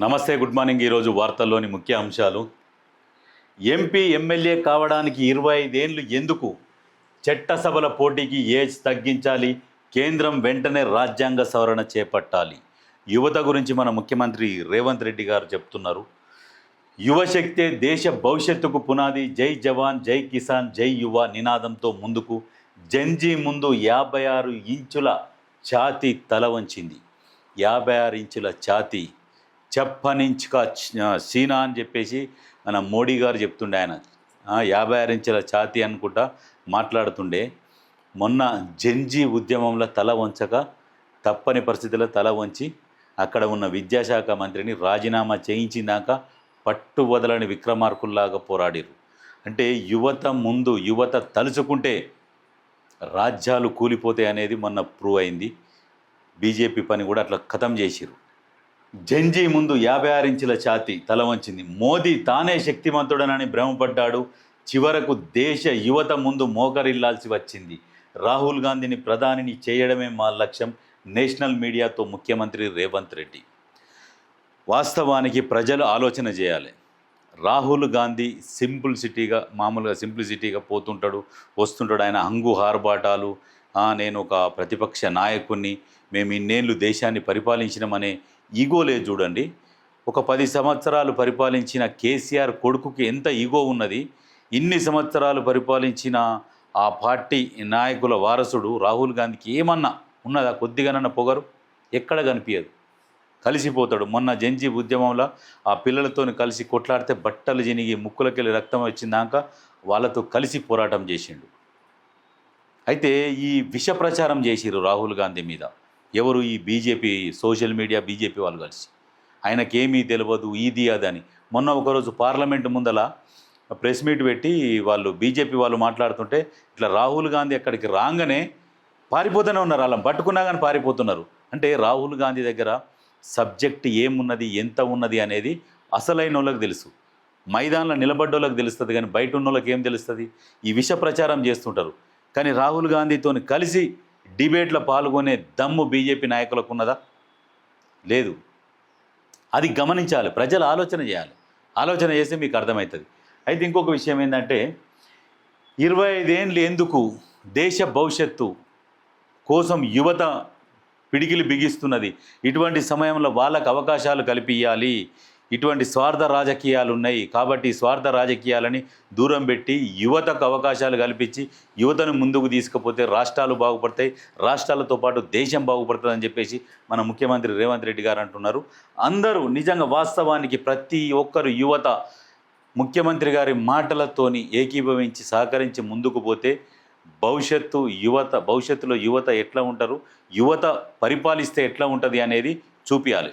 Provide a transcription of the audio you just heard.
నమస్తే, good morning. ఈరోజు వార్తల్లోని ముఖ్య అంశాలు. ఎంపీ ఎమ్మెల్యే కావడానికి 25 ఏళ్ళు ఎందుకు? చట్టసభల పోటీకి ఏజ్ తగ్గించాలి. కేంద్రం వెంటనే రాజ్యాంగ సవరణ చేపట్టాలి. యువత గురించి మన ముఖ్యమంత్రి రేవంత్ రెడ్డి గారు చెప్తున్నారు. యువశక్తే దేశ భవిష్యత్తుకు పునాది. జై జవాన్, జై కిసాన్, జై యువ నినాదంతో ముందుకు. జంజీ ముందు 56 ఇంచుల ఛాతీ తల వంచింది. 56 ఇంచుల ఛాతీ చెప్పనించుక సీనా అని చెప్పేసి మన మోడీ గారు చెప్తుండే. ఆయన 56 ఇంచుల ఛాతీ అనుకుంటా మాట్లాడుతుండే. మొన్న జంజీ ఉద్యమంలో తల వంచక తప్పని పరిస్థితుల్లో తల వంచి అక్కడ ఉన్న విద్యాశాఖ మంత్రిని రాజీనామా చేయించినాక పట్టు వదలని విక్రమార్కుల్లాగా పోరాడారు. అంటే యువత తలుచుకుంటే రాజ్యాలు కూలిపోతాయి అనేది మొన్న ప్రూవ్ అయింది. బీజేపీ పని కూడా అట్లా ఖతం చేసిరు. జంజీ ముందు 56 ఇంచుల ఛాతీ తల వంచింది. మోదీ తానే శక్తిమంతుడనని భ్రమపడ్డాడు. చివరకు దేశ యువత ముందు మోకరిల్లాల్సి వచ్చింది. రాహుల్ గాంధీని ప్రధానిని చేయడమే మా లక్ష్యం. నేషనల్ మీడియాతో ముఖ్యమంత్రి రేవంత్ రెడ్డి. వాస్తవానికి ప్రజలు ఆలోచన చేయాలి. రాహుల్ గాంధీ మామూలుగా సింప్లిసిటీగా పోతుంటాడు, వస్తుంటాడు. ఆయన హంగు హార్బాటాలు, నేను ఒక ప్రతిపక్ష నాయకుడిని, మేము ఇన్నేళ్ళు దేశాన్ని పరిపాలించినామనే ఈగో లేదు. చూడండి, ఒక 10 సంవత్సరాలు పరిపాలించిన కేసీఆర్ కొడుకుకి ఎంత ఈగో ఉన్నది. ఇన్ని సంవత్సరాలు పరిపాలించిన ఆ పార్టీ నాయకుల వారసుడు రాహుల్ గాంధీకి ఏమన్నా ఉన్నదా? కొద్దిగానన్నా పొగరు ఎక్కడ కనిపించదు. కలిసిపోతాడు. మొన్న జంజీ ఉద్యమంలో ఆ పిల్లలతో కలిసి కొట్లాడితే బట్టలు జినిగి ముక్కులకెళ్ళి రక్తం వచ్చిందాక వాళ్ళతో కలిసి పోరాటం చేసిండు. అయితే ఈ విష ప్రచారం చేసిరు రాహుల్ గాంధీ మీద ఎవరు? ఈ బీజేపీ సోషల్ మీడియా బీజేపీ వాళ్ళు కలిసి. ఆయనకేమీ తెలియదు, ఇది అదని. మొన్న ఒకరోజు పార్లమెంటు ముందల ప్రెస్ మీట్ పెట్టి వాళ్ళు బీజేపీ వాళ్ళు మాట్లాడుతుంటే ఇట్లా రాహుల్ గాంధీ అక్కడికి రాగానే పారిపోతూనే ఉన్నారు. వాళ్ళని పట్టుకున్నా కానీ పారిపోతున్నారు. అంటే రాహుల్ గాంధీ దగ్గర సబ్జెక్ట్ ఏమున్నది, ఎంత ఉన్నది అనేది అసలైన వాళ్ళకి తెలుసు. మైదానంలో నిలబడ్డోళ్ళకి తెలుస్తుంది, కానీ బయట ఉన్న వాళ్ళకి ఏం తెలుస్తుంది? ఈ విష ప్రచారం చేస్తుంటారు. కానీ రాహుల్ గాంధీతో కలిసి డిబేట్లో పాల్గొనే దమ్ము బీజేపీ నాయకులకు ఉన్నదా? లేదు. అది గమనించాలి. ప్రజలు ఆలోచన చేయాలి. ఆలోచన చేస్తే మీకు అర్థమవుతుంది. అయితే ఇంకొక విషయం ఏంటంటే 25 ఏళ్ళు ఎందుకు? దేశ భవిష్యత్తు కోసం యువత పిడికిలి బిగిస్తున్నది. ఇటువంటి సమయంలో వాళ్ళకు అవకాశాలు కల్పించాలి. ఇటువంటి స్వార్థ రాజకీయాలు ఉన్నాయి కాబట్టి స్వార్థ రాజకీయాలని దూరం పెట్టి యువతకు అవకాశాలు కల్పించి యువతను ముందుకు తీసుకుపోతే రాష్ట్రాలు బాగుపడతాయి, రాష్ట్రాలతో పాటు దేశం బాగుపడుతుంది అని చెప్పేసి మన ముఖ్యమంత్రి రేవంత్ రెడ్డి గారు అంటున్నారు. అందరూ నిజంగా వాస్తవానికి ప్రతి ఒక్కరు యువత ముఖ్యమంత్రి గారి మాటలతోని ఏకీభవించి సహకరించి ముందుకు పోతే భవిష్యత్తులో యువత ఎట్లా ఉంటారు, యువత పరిపాలిస్తే ఎట్లా ఉంటుంది అనేది చూపించాలి.